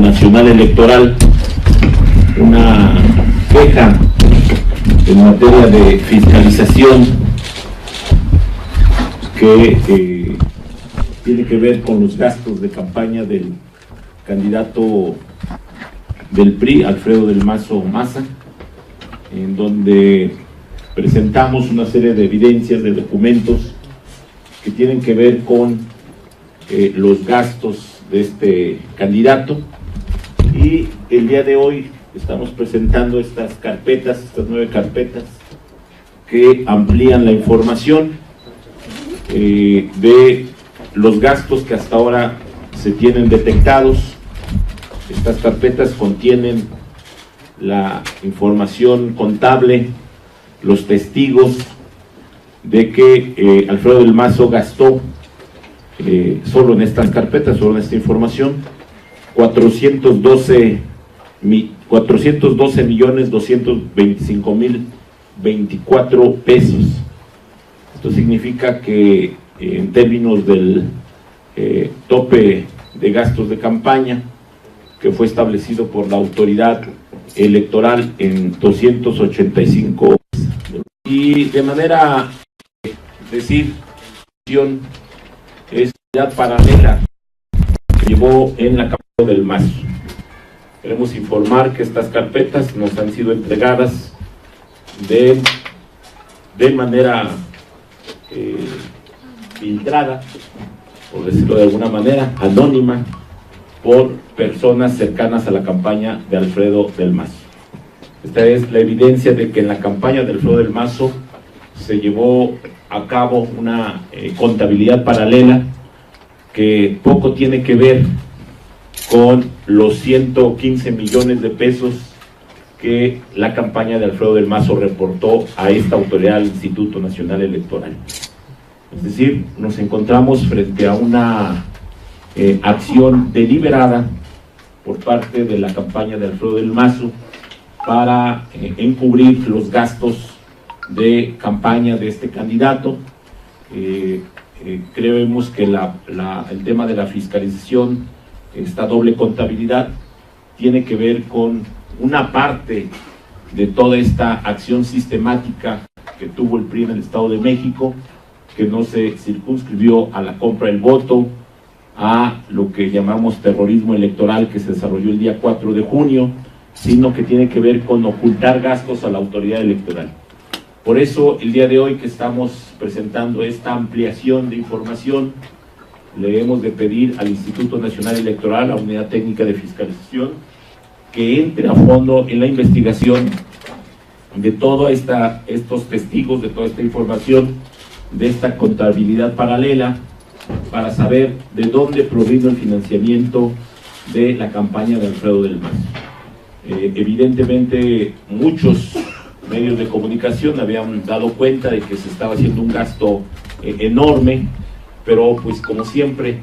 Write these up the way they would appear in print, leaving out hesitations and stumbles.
Nacional Electoral una queja en materia de fiscalización que tiene que ver con los gastos de campaña del candidato del PRI, Alfredo del Mazo Maza, en donde presentamos una serie de evidencias, de documentos que tienen que ver con los gastos de este candidato, y el día de hoy estamos presentando estas carpetas, estas 9 carpetas que amplían la información de los gastos que hasta ahora se tienen detectados. Estas carpetas contienen la información contable, los testigos de que Alfredo del Mazo gastó solo en estas carpetas, solo en esta información, 412.225.024 pesos. Esto significa que en términos del tope de gastos de campaña que fue establecido por la autoridad electoral en 285, y de manera decir es paralela que llevó en la campaña del Mazo. Queremos informar que estas carpetas nos han sido entregadas de manera filtrada, por decirlo de alguna manera, anónima, por personas cercanas a la campaña de Alfredo del Mazo. Esta es la evidencia de que en la campaña de Alfredo del Mazo se llevó a cabo una contabilidad paralela que poco tiene que ver con los 115 millones de pesos que la campaña de Alfredo del Mazo reportó a esta autoridad, al Instituto Nacional Electoral. Es decir, nos encontramos frente a una acción deliberada por parte de la campaña de Alfredo del Mazo para encubrir los gastos de campaña de este candidato. Creemos que el tema de la fiscalización, esta doble contabilidad, tiene que ver con una parte de toda esta acción sistemática que tuvo el PRI en el Estado de México, que no se circunscribió a la compra del voto, a lo que llamamos terrorismo electoral que se desarrolló el día 4 de junio, sino que tiene que ver con ocultar gastos a la autoridad electoral. Por eso, el día de hoy que estamos presentando esta ampliación de información, le hemos de pedir al Instituto Nacional Electoral, a la Unidad Técnica de Fiscalización, que entre a fondo en la investigación de todos estos testigos, de toda esta información, de esta contabilidad paralela, para saber de dónde provino el financiamiento de la campaña de Alfredo del Mazo. Evidentemente, muchos medios de comunicación habían dado cuenta de que se estaba haciendo un gasto enorme, pero pues como siempre,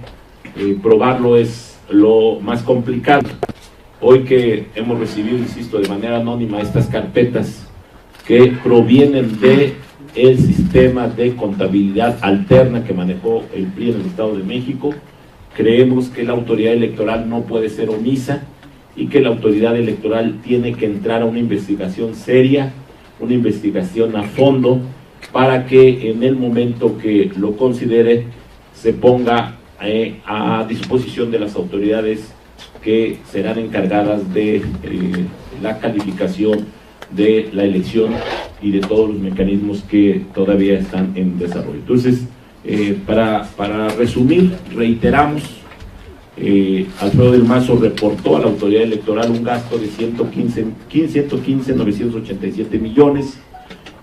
probarlo es lo más complicado. Hoy que hemos recibido, insisto, de manera anónima estas carpetas que provienen de el sistema de contabilidad alterna que manejó el PRI en el Estado de México, creemos que la autoridad electoral no puede ser omisa y que la autoridad electoral tiene que entrar a una investigación seria, una investigación a fondo, para que en el momento que lo considere se ponga a disposición de las autoridades que serán encargadas de la calificación de la elección y de todos los mecanismos que todavía están en desarrollo. Entonces, para resumir, reiteramos, Alfredo del Mazo reportó a la autoridad electoral un gasto de 115.987 millones,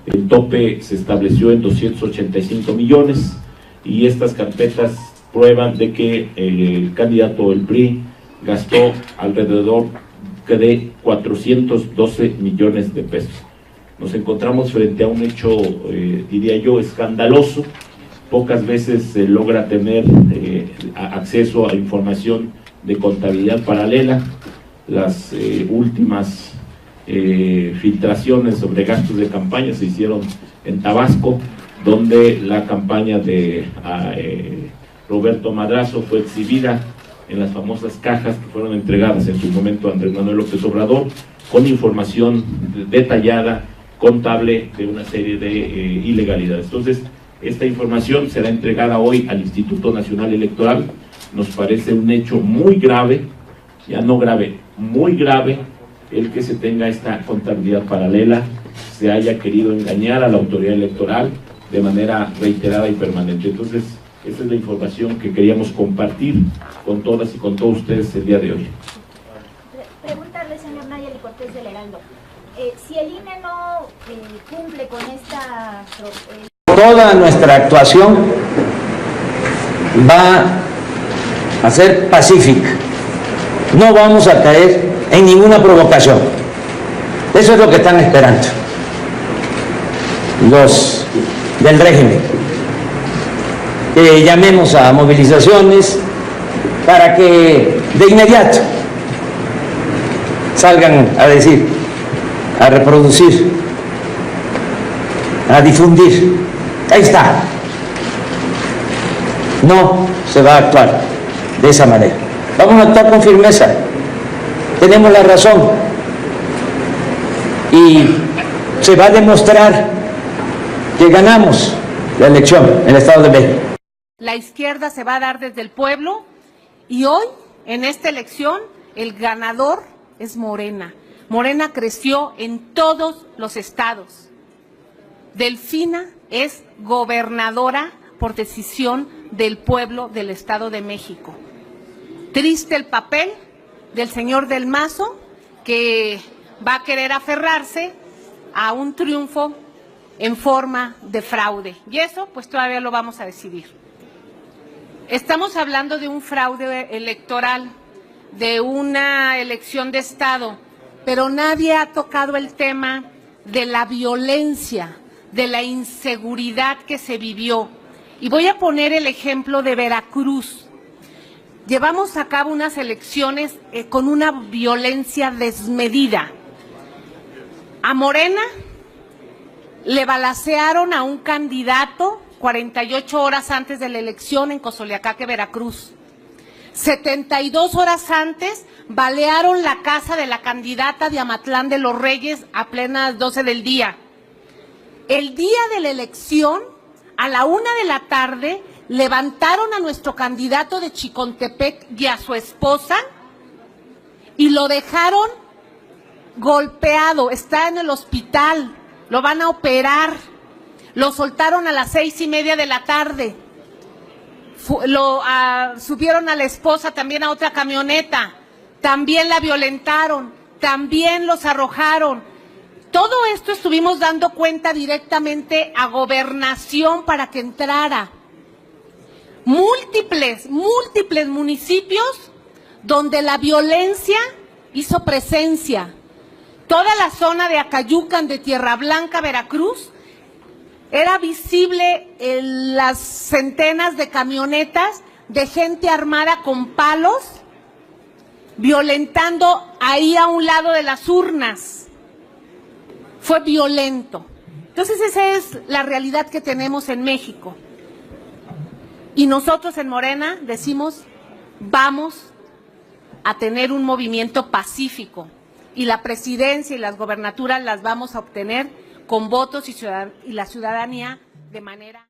el tope se estableció en 285 millones, y estas carpetas prueban de que el candidato del PRI gastó alrededor de 412 millones de pesos. Nos encontramos frente a un hecho, diría yo, escandaloso. Pocas veces se logra tener acceso a información de contabilidad paralela. Las últimas filtraciones sobre gastos de campaña se hicieron en Tabasco, donde la campaña de Roberto Madrazo fue exhibida en las famosas cajas que fueron entregadas en su momento a Andrés Manuel López Obrador, con información detallada, contable, de una serie de ilegalidades. Entonces, esta información será entregada hoy al Instituto Nacional Electoral. Nos parece un hecho muy grave, ya no grave, muy grave, el que se tenga esta contabilidad paralela, se haya querido engañar a la autoridad electoral de manera reiterada y permanente. Entonces, esa es la información que queríamos compartir con todas y con todos ustedes el día de hoy. Preguntarle, señor Nayeli Cortés del Heraldo, si el INE no cumple con esta... Toda nuestra actuación va a ser pacífica. No vamos a caer en ninguna provocación. Eso es lo que están esperando los del régimen. Que llamemos a movilizaciones para que de inmediato salgan a decir, a reproducir, a difundir. Ahí está. No se va a actuar de esa manera. Vamos a actuar con firmeza. Tenemos la razón. Y se va a demostrar que ganamos la elección en el Estado de México. La izquierda se va a dar desde el pueblo y hoy, en esta elección, el ganador es Morena. Morena creció en todos los estados. Delfina es gobernadora por decisión del pueblo del Estado de México. Triste el papel del señor Del Mazo, que va a querer aferrarse a un triunfo en forma de fraude. Y eso, pues todavía lo vamos a decidir. Estamos hablando de un fraude electoral, de una elección de Estado, pero nadie ha tocado el tema de la violencia, de la inseguridad que se vivió. Y voy a poner el ejemplo de Veracruz. Llevamos a cabo unas elecciones con una violencia desmedida. A Morena le balacearon a un candidato 48 horas antes de la elección en Cozoleacaque, Veracruz. 72 horas antes balearon la casa de la candidata de Amatlán de los Reyes a plenas 12 del día. El día de la elección, a la 1 de la tarde, levantaron a nuestro candidato de Chicontepec y a su esposa y lo dejaron golpeado, está en el hospital, lo van a operar. Lo soltaron a las 6:30 de la tarde. Subieron a la esposa también a otra camioneta. También la violentaron. También los arrojaron. Todo esto estuvimos dando cuenta directamente a Gobernación para que entrara. Múltiples municipios donde la violencia hizo presencia. Toda la zona de Acayucan, de Tierra Blanca, Veracruz, era visible las centenas de camionetas de gente armada con palos, violentando ahí a un lado de las urnas. Fue violento. Entonces esa es la realidad que tenemos en México. Y nosotros en Morena decimos, vamos a tener un movimiento pacífico. Y la presidencia y las gobernaturas las vamos a obtener con votos y la ciudadanía de manera...